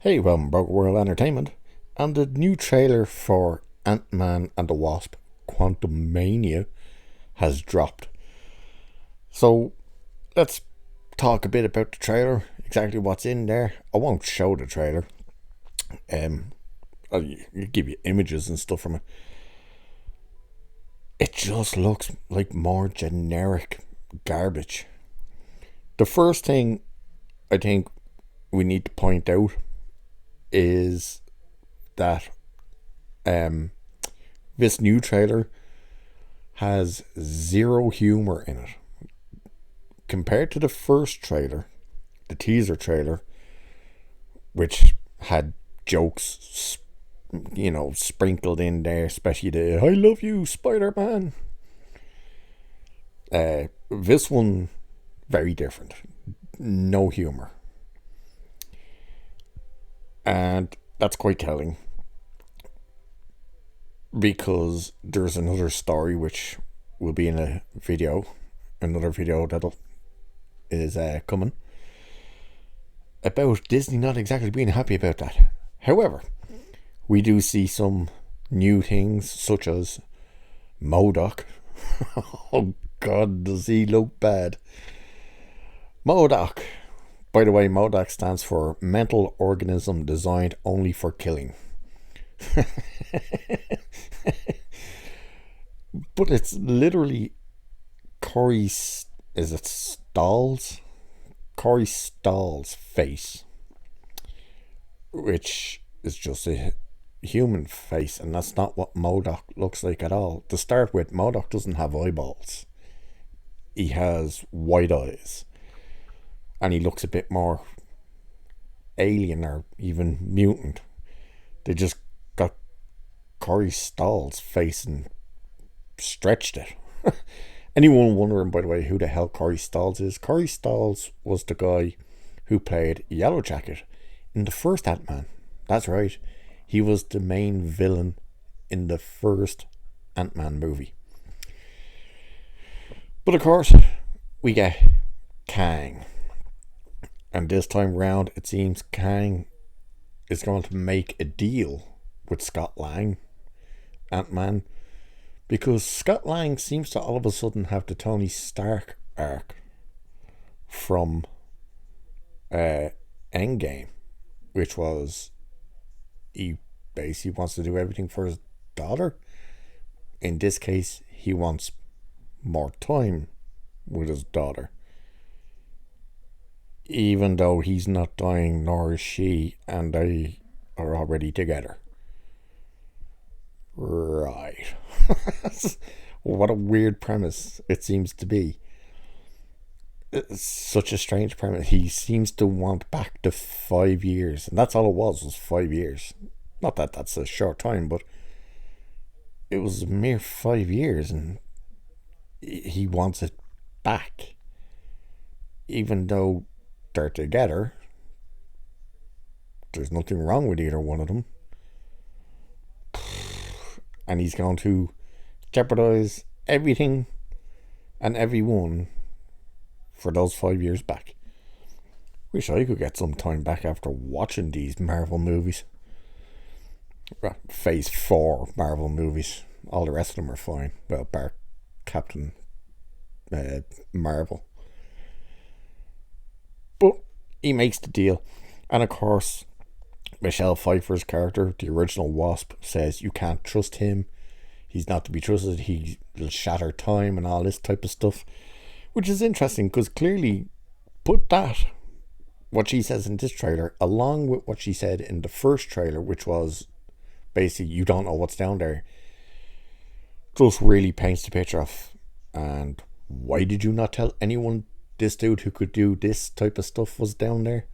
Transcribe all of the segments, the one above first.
Hey, welcome Broke World Entertainment, and the new trailer for Ant-Man and the Wasp, Quantumania, has dropped. So, let's talk a bit about the trailer, exactly what's in there. I won't show the trailer. I'll give you images and stuff from it. It just looks like more generic garbage. The first thing I think we need to point out is that this new trailer has zero humor in it compared to the first trailer, the teaser trailer, which had jokes, sprinkled in there, especially the "I love you, Spider-Man." This one, very different, no humor, and that's quite telling, because there's another story which will be in another video that is coming, about Disney not exactly being happy about that. However, we do see some new things, such as MODOK. Oh God, does he look bad? MODOK. By the way, MODOK stands for Mental Organism Designed Only for Killing. But it's literally Corey, is it Stahl's? Corey Stahl's face, which is just a human face, and that's not what MODOK looks like at all. To start with, MODOK doesn't have eyeballs. He has white eyes, and he looks a bit more alien or even mutant. They just got Corey Stahl's face and stretched it. Anyone wondering, by the way, who the hell Corey Stahl's is? Corey Stahl's was the guy who played Yellow Jacket in the first Ant-Man. That's right. He was the main villain in the first Ant-Man movie. But of course, we get Kang. And this time round, it seems Kang is going to make a deal with Scott Lang, Ant-Man, because Scott Lang seems to all of a sudden have the Tony Stark arc from Endgame, which was he basically wants to do everything for his daughter. In this case, he wants more time with his daughter, even though he's not dying, nor is she, and they are already together. Right. What a weird premise it seems to be. It's such a strange premise. He seems to want back to 5 years, and that's all it was 5 years. Not that that's a short time, but it was a mere 5 years, and he wants it back, even though they're together. There's nothing wrong with either one of them, and he's going to jeopardize everything and everyone for those 5 years back. Wish I could get some time back after watching these Marvel movies. Phase 4 Marvel movies. All the rest of them are fine. Well, bar Captain Marvel. But he makes the deal. And of course, Michelle Pfeiffer's character, the original Wasp, says you can't trust him. He's not to be trusted. He will shatter time and all this type of stuff. Which is interesting, because clearly put that, what she says in this trailer, along with what she said in the first trailer, which was basically you don't know what's down there, just really paints the picture of, and why did you not tell anyone this dude who could do this type of stuff was down there?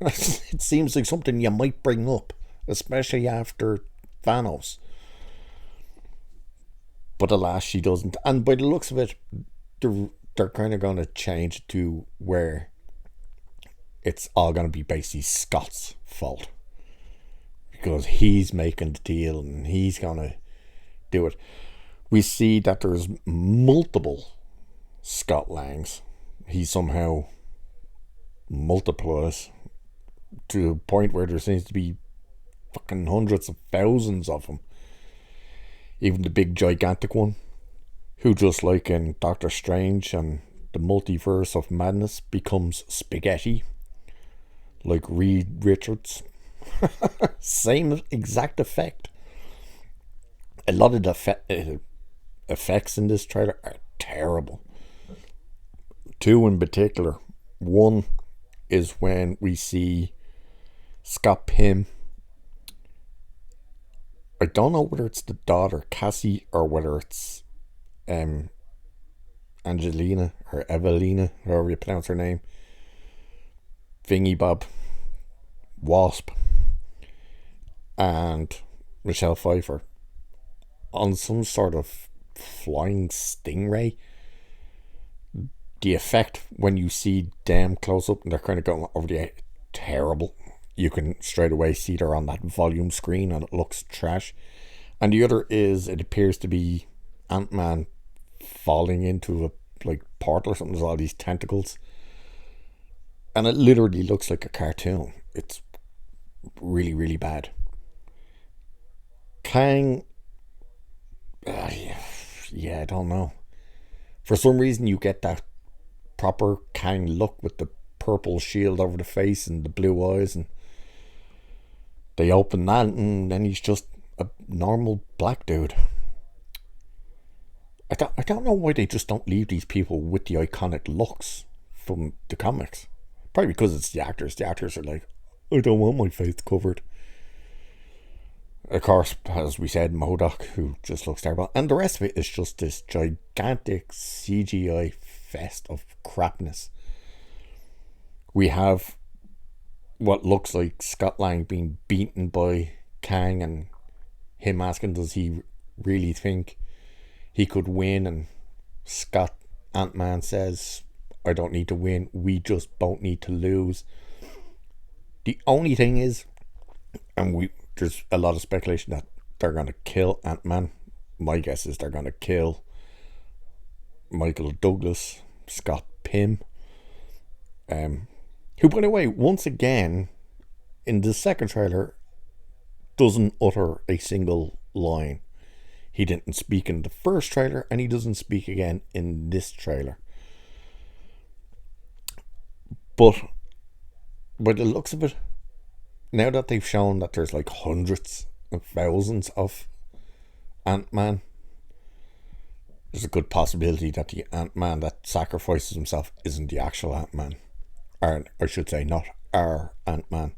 It seems like something you might bring up, especially after Thanos. But alas, she doesn't. And by the looks of it, they're kind of going to change it to where it's all going to be basically Scott's fault, because he's making the deal and he's going to do it. We see that there's multiple Scott Langs. He somehow multiplies to a point where there seems to be fucking hundreds of thousands of them. Even the big gigantic one, who just like in Doctor Strange and the Multiverse of Madness becomes spaghetti, like Reed Richards. Same exact effect. A lot of the effects in this trailer are terrible. Two in particular. One is when we see Scott Pym. I don't know whether it's the daughter Cassie or whether it's Angelina or Evelina, however you pronounce her name. Thingy Bob, Wasp, and Michelle Pfeiffer on some sort of flying stingray. The effect when you see them close up and they're kind of going over the edge, terrible. You can straight away see they're on that volume screen and it looks trash. And the other is, it appears to be Ant-Man falling into a like portal or something. There's all these tentacles, and it literally looks like a cartoon. It's really, really bad. Kang, yeah, I don't know. For some reason, you get that proper Kang look with the purple shield over the face and the blue eyes, and they open that, and then he's just a normal black dude. I don't know why they just don't leave these people with the iconic looks from the comics. Probably because it's the actors. The actors are like, I don't want my face covered. Of course, as we said, MODOK, who just looks terrible. And the rest of it is just this gigantic CGI fest of crapness. We have what looks like Scott Lang being beaten by Kang, and him asking, does he really think he could win? And Scott, Ant-Man, says, I don't need to win, we just don't need to lose. The only thing is, and there's a lot of speculation that they're going to kill Ant-Man. My guess is they're going to kill Michael Douglas, Scott Pym, who, by the way, once again in the second trailer doesn't utter a single line. He didn't speak in the first trailer, and he doesn't speak again in this trailer. But by the looks of it, now that they've shown that there's like hundreds of thousands of Ant-Man, there's a good possibility that the Ant-Man that sacrifices himself isn't the actual Ant-Man. Or I should say, not our Ant-Man.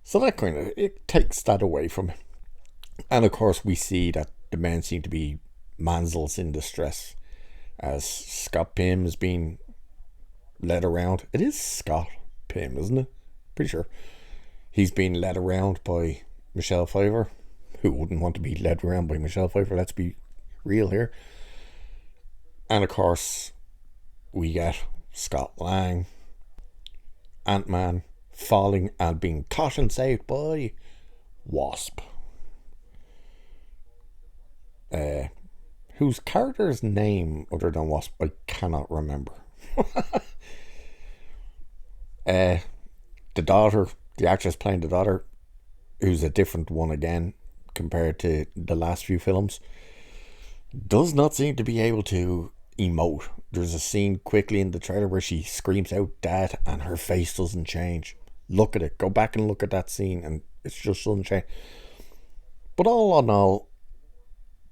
So that kind of, it takes that away from it. And of course we see that the men seem to be manzels in distress, as Scott Pym is being led around. It is Scott Pym, isn't it? Pretty sure. He's being led around by Michelle Pfeiffer. Who wouldn't want to be led around by Michelle Pfeiffer? Let's be real here. And of course we get Scott Lang, Ant-Man, falling and being caught and saved by Wasp, whose character's name other than Wasp I cannot remember. The daughter, the actress playing the daughter, who's a different one again compared to the last few films, does not seem to be able to emote. There's a scene quickly in the trailer where she screams out "Dad" and her face doesn't change. Look at it. Go back and look at that scene and it's just doesn't change. But all in all,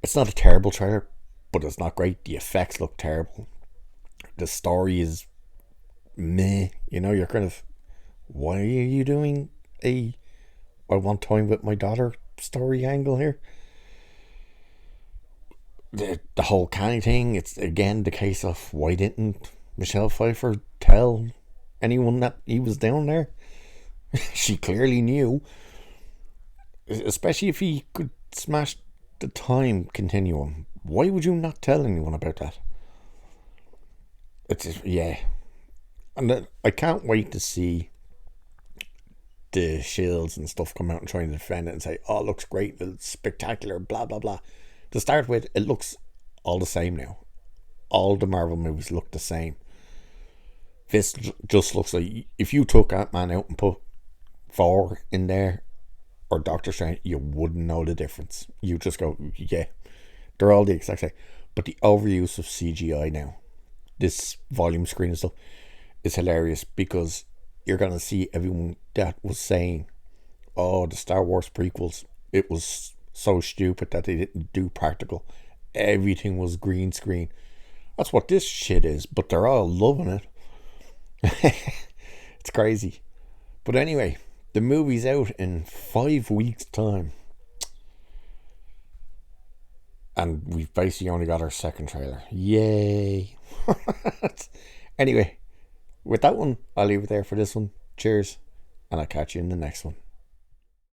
it's not a terrible trailer, but it's not great. The effects look terrible. The story is meh. You know, you're kind of, why are you doing a I want time with my daughter story angle here? The whole Kang thing, it's again the case of, why didn't Michelle Pfeiffer tell anyone that he was down there? She clearly knew, especially if he could smash the time continuum. Why would you not tell anyone about that? It's just, yeah. And I can't wait to see the shields and stuff come out and try and defend it and say, oh, it looks great, it's spectacular, blah blah blah. To start with, it looks all the same now. All the Marvel movies look the same. This just looks like if you took Ant-Man out and put Thor in there or Doctor Strange, you wouldn't know the difference. You just go, yeah, they're all the exact same. But the overuse of CGI now, this volume screen and stuff, is hilarious because you're gonna see everyone that was saying, "Oh, the Star Wars prequels, it was so stupid that they didn't do practical. Everything was green screen." That's what this shit is, but they're all loving it. It's crazy. But anyway, the movie's out in 5 weeks' time. And we've basically only got our second trailer. Yay. Anyway, with that one, I'll leave it there for this one. Cheers. And I'll catch you in the next one.